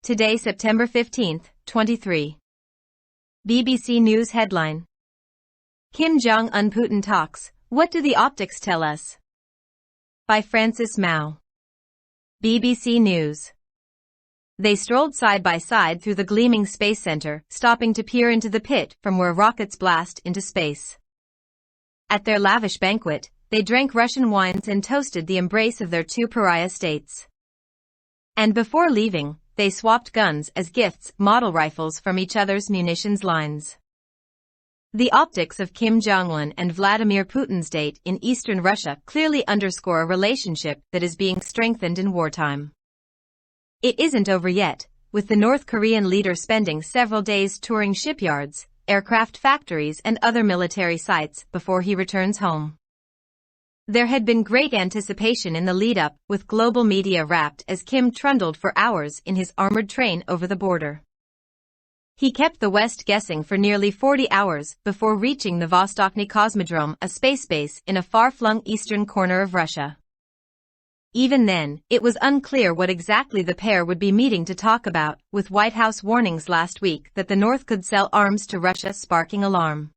Today, September 15, 23. BBC News headline. Kim Jong-un Putin talks, what do the optics tell us? By Francis Mao. BBC News. They strolled side by side through the gleaming space center, stopping to peer into the pit from where rockets blast into space. At their lavish banquet, they drank Russian wines and toasted the embrace of their two pariah states. And before leaving, they swapped guns as gifts, model rifles from each other's munitions lines. The optics of Kim Jong-un and Vladimir Putin's date in eastern Russia clearly underscore a relationship that is being strengthened in wartime. It isn't over yet, with the North Korean leader spending several days touring shipyards, aircraft factories and other military sites before he returns home. There had been great anticipation in the lead-up, with global media wrapped as Kim trundled for hours in his armored train over the border. He kept the West guessing for nearly 40 hours before reaching the Vostochny Cosmodrome, a space base in a far-flung eastern corner of Russia. Even then, it was unclear what exactly the pair would be meeting to talk about, with White House warnings last week that the North could sell arms to Russia sparking alarm.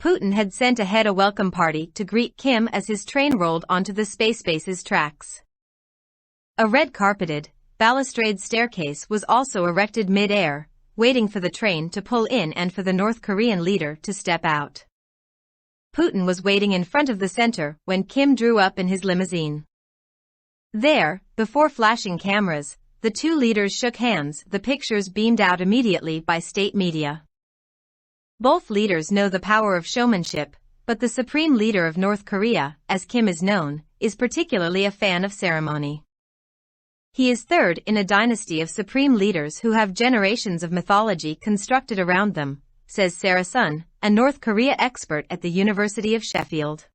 Putin had sent ahead a welcome party to greet Kim as his train rolled onto the space base's tracks. A red-carpeted, balustrade staircase was also erected mid-air, waiting for the train to pull in and for the North Korean leader to step out. Putin was waiting in front of the center when Kim drew up in his limousine. There, before flashing cameras, the two leaders shook hands, the pictures beamed out immediately by state media. Both leaders know the power of showmanship, but the supreme leader of North Korea, as Kim is known, is particularly a fan of ceremony. He is third in a dynasty of supreme leaders who have generations of mythology constructed around them, says Sarah Sun, a North Korea expert at the University of Sheffield.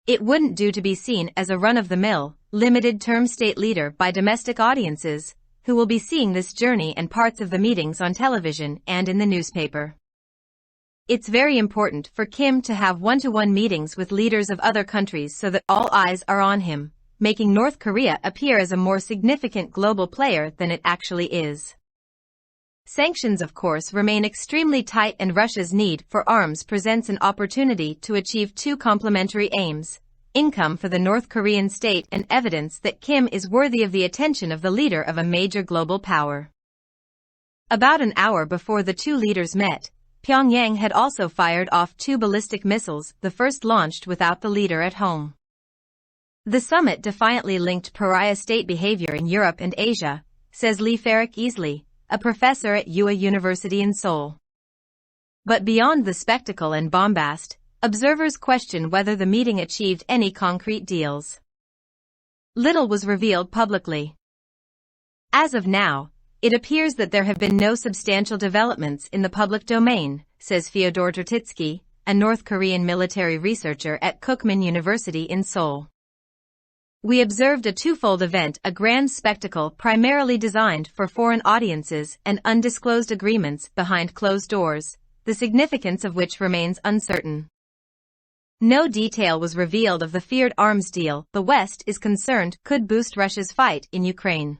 It wouldn't do to be seen as a run-of-the-mill, limited-term state leader by domestic audiences, who will be seeing this journey and parts of the meetings on television and in the newspaper. It's very important for Kim to have one-to-one meetings with leaders of other countries so that all eyes are on him, making North Korea appear as a more significant global player than it actually is. Sanctions, of course, remain extremely tight, and Russia's need for arms presents an opportunity to achieve two complementary aims: income for the North Korean state and evidence that Kim is worthy of the attention of the leader of a major global power. About an hour before the two leaders met, Pyongyang had also fired off two ballistic missiles, the first launched without the leader at home. The summit defiantly linked pariah state behavior in Europe and Asia, says Lee Farrick-Easley, a professor at UA University in Seoul. But beyond the spectacle and bombast, observers question whether the meeting achieved any concrete deals. Little was revealed publicly. As of now, it appears that there have been no substantial developments in the public domain, says Fyodor Tertitsky, a North Korean military researcher at Kookmin University in Seoul. We observed a twofold event, a grand spectacle primarily designed for foreign audiences and undisclosed agreements behind closed doors, the significance of which remains uncertain. No detail was revealed of the feared arms deal the West is concerned could boost Russia's fight in Ukraine.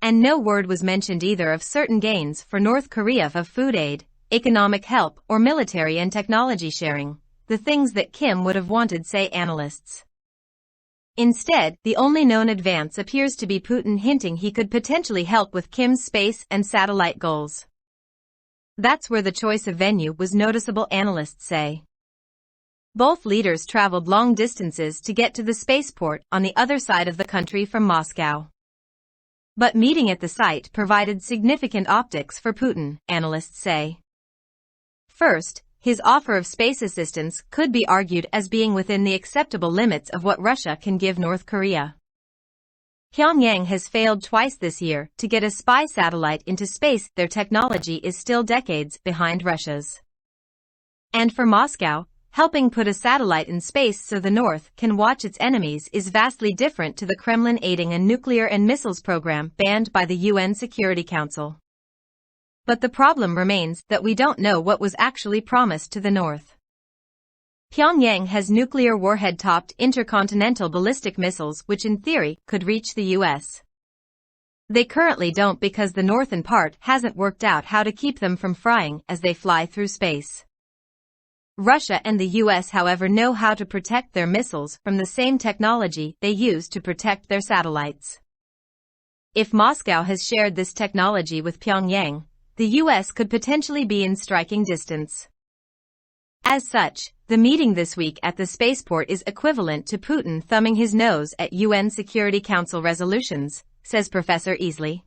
And no word was mentioned either of certain gains for North Korea of food aid, economic help, or military and technology sharing, the things that Kim would have wanted, say analysts. Instead, the only known advance appears to be Putin hinting he could potentially help with Kim's space and satellite goals. That's where the choice of venue was noticeable, analysts say. Both leaders traveled long distances to get to the spaceport on the other side of the country from Moscow. But meeting at the site provided significant optics for Putin, analysts say. First, his offer of space assistance could be argued as being within the acceptable limits of what Russia can give North Korea. Pyongyang has failed twice this year to get a spy satellite into space. Their technology is still decades behind Russia's. And for Moscow, helping put a satellite in space so the North can watch its enemies is vastly different to the Kremlin aiding a nuclear and missiles program banned by the UN Security Council. But the problem remains that we don't know what was actually promised to the North. Pyongyang has nuclear warhead-topped intercontinental ballistic missiles which in theory could reach the U.S. They currently don't because the northern part hasn't worked out how to keep them from frying as they fly through space. Russia and the US, however, know how to protect their missiles from the same technology they use to protect their satellites. If Moscow has shared this technology with Pyongyang, the US could potentially be in striking distance. As such, the meeting this week at the spaceport is equivalent to Putin thumbing his nose at UN Security Council resolutions, says Professor Easley.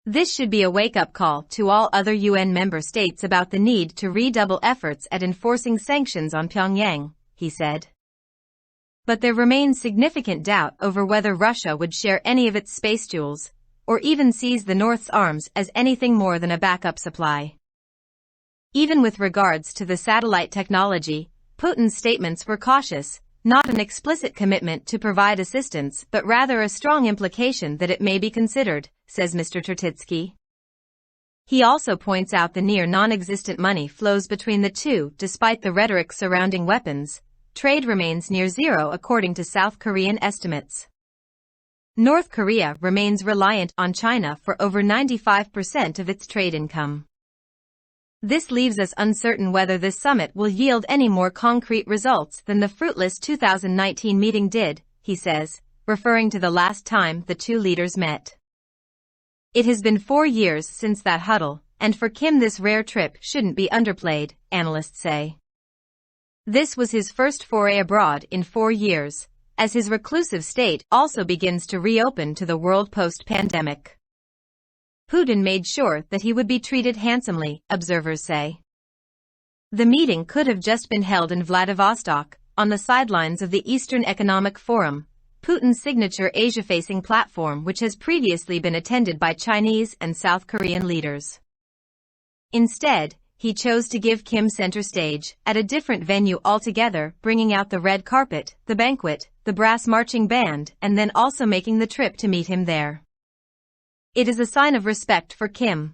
This should be a wake-up call to all other UN member states about the need to redouble efforts at enforcing sanctions on Pyongyang, he said. But there remains significant doubt over whether Russia would share any of its space jewels, or even sees the North's arms as anything more than a backup supply. Even with regards to the satellite technology, Putin's statements were cautious, not an explicit commitment to provide assistance but rather a strong implication that it may be considered, says Mr. Tertitsky. He also points out the near non-existent money flows between the two despite the rhetoric surrounding weapons. Trade remains near zero according to South Korean estimates. North Korea remains reliant on China for over 95% of its trade income. This leaves us uncertain whether this summit will yield any more concrete results than the fruitless 2019 meeting did, he says, referring to the last time the two leaders met. It has been 4 years since that huddle, and for Kim this rare trip shouldn't be underplayed, analysts say. This was his first foray abroad in 4 years, as his reclusive state also begins to reopen to the world post-pandemic. Putin made sure that he would be treated handsomely, observers say. The meeting could have just been held in Vladivostok, on the sidelines of the Eastern Economic Forum, Putin's signature Asia-facing platform which has previously been attended by Chinese and South Korean leaders. Instead, he chose to give Kim center stage, at a different venue altogether, bringing out the red carpet, the banquet, the brass marching band, and then also making the trip to meet him there. It is a sign of respect for Kim.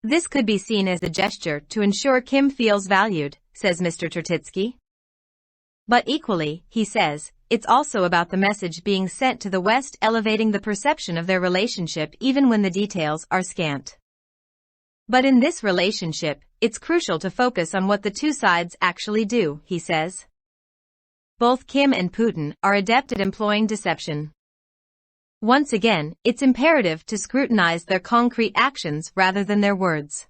This could be seen as a gesture to ensure Kim feels valued, says Mr. Tertitsky. But equally, he says, it's also about the message being sent to the West elevating the perception of their relationship even when the details are scant. But in this relationship, it's crucial to focus on what the two sides actually do, he says. Both Kim and Putin are adept at employing deception. Once again, it's imperative to scrutinize their concrete actions rather than their words.